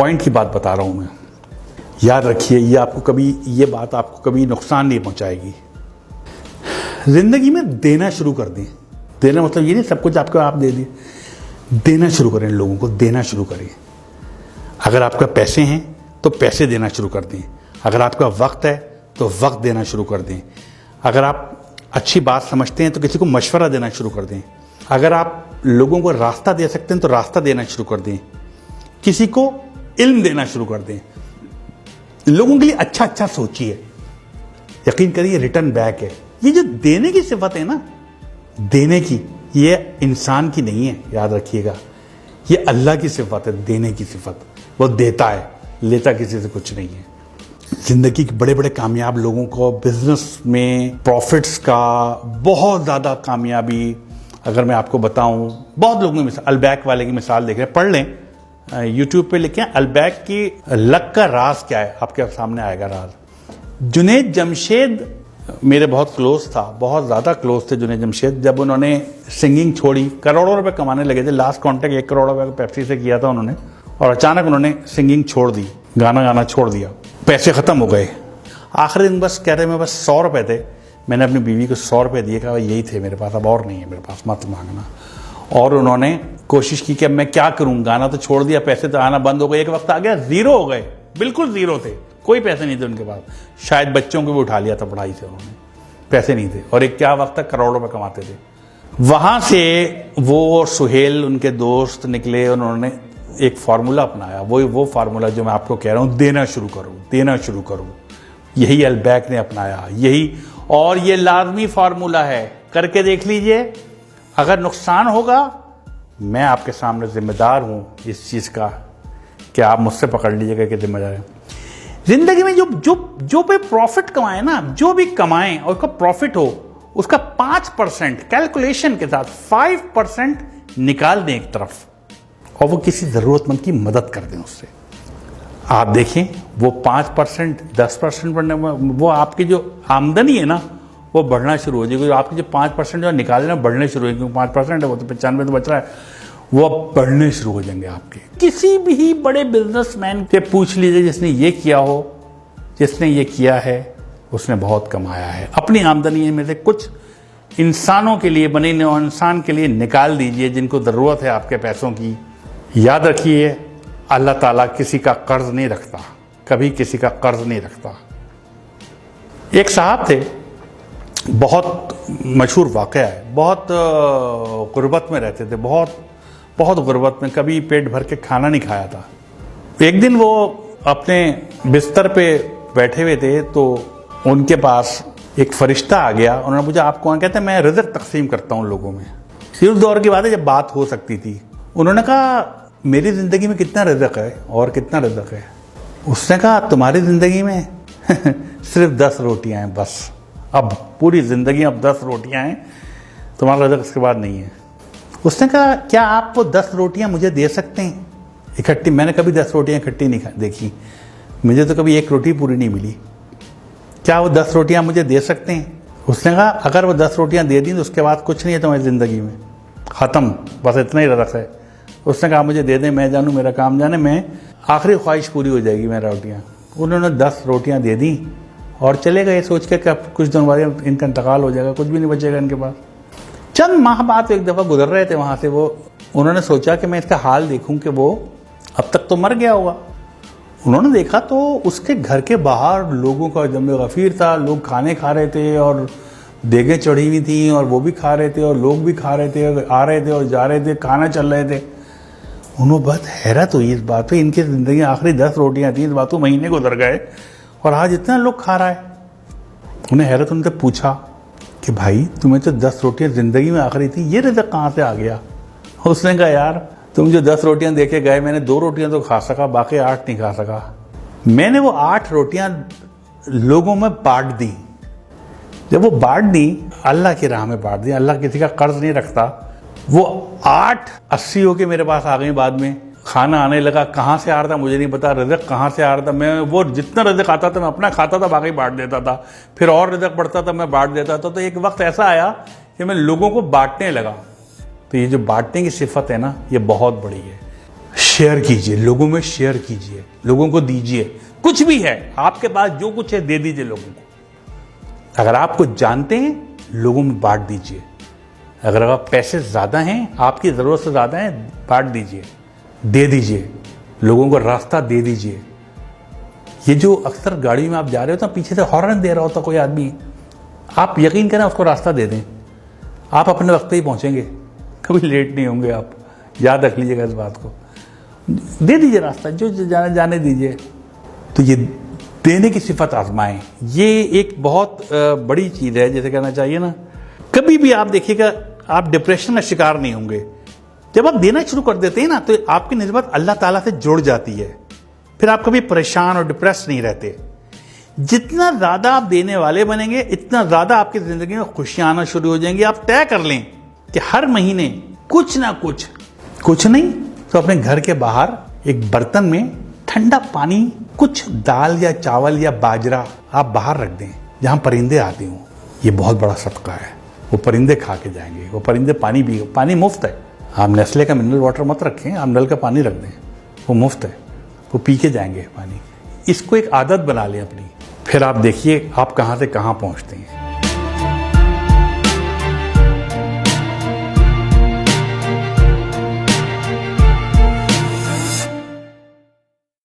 Point की बात बता रहा हूं मैं। याद रखिए, ये बात आपको कभी नुकसान नहीं पहुंचाएगी। जिंदगी में देना शुरू कर दें। देना मतलब ये नहीं सब कुछ आपको आप दे दिए। देना शुरू करें, लोगों को देना शुरू करें। अगर आपका पैसे हैं तो पैसे देना शुरू कर दें। अगर आपका वक्त है तो वक्त देना शुरू कर दें। अगर आप अच्छी बात समझते हैं तो किसी को मशवरा देना शुरू कर दें। अगर आप लोगों को रास्ता दे सकते हैं तो रास्ता देना शुरू कर दें। किसी को इल्म देना शुरू कर दें। लोगों के लिए अच्छा अच्छा सोचिए। यकीन करिए रिटर्न बैक है। ये जो देने की सिफत है ना, देने की, ये इंसान की नहीं है, याद रखिएगा। ये अल्लाह की सिफत है, देने की सिफत। वो देता है, लेता किसी से कुछ नहीं है। जिंदगी के बड़े बड़े कामयाब लोगों को बिजनेस में प्रॉफिट्स का बहुत ज़्यादा कामयाबी, अगर मैं आपको बताऊं, बहुत लोगों की अलबैक वाले की मिसाल देख रहे हैं, पढ़ लें, यूट्यूब पे लिखें अलबैक की लक का राज क्या है, आपके सामने आएगा राज। जुनैद जमशेद मेरे बहुत क्लोज था, बहुत ज़्यादा क्लोज थे जुनैद जमशेद। जब उन्होंने सिंगिंग छोड़ी, करोड़ों रुपए कमाने लगे थे। लास्ट कॉन्ट्रैक्ट 1 करोड़ रुपए पेप्सी से किया था उन्होंने, और अचानक उन्होंने सिंगिंग छोड़ दी, गाना गाना छोड़ दिया। पैसे ख़त्म हो गए। आखिरी दिन बस कह रहे मैं बस 100 रुपये थे, मैंने अपनी बीवी को 100 रुपये दिए, कहा यही थे मेरे पास, अब और नहीं है मेरे पास, मत मांगना। और उन्होंने कोशिश की कि अब मैं क्या करूं, गाना तो छोड़ दिया, पैसे तो आना बंद हो गए। एक वक्त आ गया ज़ीरो हो गए, बिल्कुल ज़ीरो थे, कोई पैसे नहीं थे उनके पास। शायद बच्चों को भी उठा लिया था पढ़ाई से उन्होंने, पैसे नहीं थे। और एक क्या वक्त तक करोड़ों रुपए कमाते थे। वहाँ से वो और सुहेल उनके दोस्त निकले, उन्होंने एक फार्मूला अपनाया। वो फार्मूला जो मैं आपको कह रहा हूँ, देना शुरू करूँ, देना शुरू करूँ। यही अलबैक ने अपनाया, यही, और ये लाजमी फार्मूला है, करके देख लीजिए। अगर नुकसान होगा, मैं आपके सामने जिम्मेदार हूं इस चीज का, कि आप मुझसे पकड़ लीजिएगा कि जिम्मेदार है। जिंदगी में जो पे प्रॉफिट कमाए ना, जो भी कमाएं और उसका प्रॉफिट हो, उसका 5% कैलकुलेशन के साथ 5% निकाल दें एक तरफ, और वो किसी जरूरतमंद की मदद कर दें उससे। आप देखें वो 5%, 10% बढ़ने में, वो आपकी जो आमदनी है ना, वो बढ़ना शुरू हो जाएगी। आपके जो 5% जो निकाले ना, बढ़ने शुरू हो, क्योंकि 5% है, वो तो 95 तो बच रहा है, वो अब बढ़ने शुरू हो जाएंगे आपके। किसी भी बड़े बिजनेसमैन से पूछ लीजिए जिसने ये किया हो, जिसने ये किया है, उसने बहुत कमाया है। अपनी आमदनी में से कुछ इंसानों के लिए, बने इंसान के लिए निकाल दीजिए जिनको ज़रूरत है आपके पैसों की। याद रखिए, अल्लाह ताला किसी का कर्ज नहीं रखता, कभी किसी का कर्ज नहीं रखता। एक साहब थे, बहुत मशहूर वाक़या है, बहुत गुर्बत में रहते थे, बहुत गुर्बत में, कभी पेट भर के खाना नहीं खाया था। एक दिन वो अपने बिस्तर पे बैठे हुए थे, तो उनके पास एक फरिश्ता आ गया। उन्होंने पूछा आप कौन? कहते मैं रिज़्क़ तकसीम करता हूँ लोगों में। उस दौर की बात है जब बात हो सकती थी। उन्होंने कहा मेरी ज़िंदगी में कितना रिज़्क़ है और कितना रिज़्क़ है? उसने कहा तुम्हारी ज़िंदगी में सिर्फ 10 रोटियाँ हैं बस। अब पूरी ज़िंदगी अब 10 रोटियाँ हैं, तुम्हारा रिज़्क़ इसके बाद नहीं है। उसने कहा क्या आप वो 10 रोटियाँ मुझे दे सकते हैं इकट्ठी? मैंने कभी 10 रोटियाँ इकट्ठी नहीं देखी, मुझे तो कभी 1 रोटी पूरी नहीं मिली। क्या वो 10 रोटियाँ मुझे दे सकते हैं? उसने कहा अगर वो 10 रोटियाँ दे दी तो उसके बाद कुछ नहीं है तुम्हारी ज़िंदगी में, ख़त्म, बस इतना ही रिज़्क़ है। उसने कहा मुझे दे दें, मैं जानूँ, मेरा काम जाने, मैं आखिरी ख्वाहिश पूरी हो जाएगी मेरा रोटियाँ। उन्होंने 10 रोटियाँ दे दी और चले गए सोच के कि कुछ दिन बाद इनका इंतकाल हो जाएगा, कुछ भी नहीं बचेगा इनके पास। चंद माह बाद एक दफ़ा गुजर रहे थे वहाँ से, वो उन्होंने सोचा कि मैं इसका हाल देखूँ कि वो अब तक तो मर गया होगा। उन्होंने देखा तो उसके घर के बाहर लोगों का जमे गफ़ीर था, लोग खाने खा रहे थे और देगें चढ़ी हुई थी और वो भी खा रहे थे और लोग भी खा रहे थे, आ रहे थे और जा रहे थे, खाना चल रहे थे। उन्होंने बहुत हैरत हुई इस बात पे, इनकी ज़िंदगी में आखिरी 10 रोटियाँ थी, इस बात को महीने गुजर गए और आज इतना लोग खा रहा है। उन्हें हैरत, उनसे पूछा कि भाई तुम्हें तो 10 रोटियाँ ज़िंदगी में आखिरी थी, ये रिज़्क़ कहाँ से आ गया? उसने कहा यार तुम जो 10 रोटियाँ देके गए, मैंने 2 रोटियाँ तो खा सका, बाकी 8 नहीं खा सका। मैंने वो 8 रोटियाँ लोगों में बांट दी। जब वो बांट दी, अल्लाह की राह में बांट दी, अल्लाह किसी का कर्ज नहीं रखता। वो 8 80 होके मेरे पास आ गई। बाद में खाना आने लगा, कहाँ से आ रहा था मुझे नहीं पता, रिज़्क़ कहाँ से आ रहा था। मैं वो जितना रिज़्क़ आता था मैं अपना खाता था, बाकी बांट देता था। फिर और रिज़्क़ बढ़ता था, मैं बांट देता था। तो एक वक्त ऐसा आया कि मैं लोगों को बांटने लगा। तो ये जो बांटने की सिफत है ना, ये बहुत बड़ी है। शेयर कीजिए, लोगों में शेयर कीजिए, लोगों को दीजिए। कुछ भी है आपके पास, जो कुछ है दे दीजिए लोगों को। अगर आप कुछ जानते हैं, लोगों में बांट दीजिए। अगर आप पैसे ज्यादा हैं, आपकी जरूरत से ज्यादा है, बांट दीजिए, दे दीजिए, लोगों को रास्ता दे दीजिए। ये जो अक्सर गाड़ी में आप जा रहे हो तो पीछे से हॉर्न दे रहा होता कोई आदमी, आप यकीन करें उसको रास्ता दे दें, आप अपने वक्त पे ही पहुंचेंगे, कभी लेट नहीं होंगे आप। याद रख लीजिएगा इस बात को। दे दीजिए रास्ता, जो जाने दीजिए। तो ये देने की सिफत आजमाएं, ये एक बहुत बड़ी चीज है, जैसे कहना चाहिए ना। कभी भी आप देखिएगा, आप डिप्रेशन का शिकार नहीं होंगे। जब आप देना शुरू कर देते हैं ना, तो आपकी निस्बत अल्लाह ताला से जुड़ जाती है। फिर आप कभी परेशान और डिप्रेस नहीं रहते। जितना ज्यादा आप देने वाले बनेंगे, इतना ज्यादा आपकी जिंदगी में खुशियां आना शुरू हो जाएंगी। आप तय कर लें कि हर महीने कुछ ना कुछ नहीं तो अपने घर के बाहर एक बर्तन में ठंडा पानी, कुछ दाल या चावल या बाजरा आप बाहर रख दें, जहां परिंदे आते हों। ये बहुत बड़ा सदका है। वो परिंदे खा के जाएंगे, वो परिंदे पानी पी, पानी मुफ्त है। आप नेस्ले का मिनरल वाटर मत रखें, आप नल का पानी रख दें, वो मुफ्त है, वो पी के जाएंगे पानी। इसको एक आदत बना लें अपनी, फिर आप देखिए आप कहां से कहां पहुंचते हैं।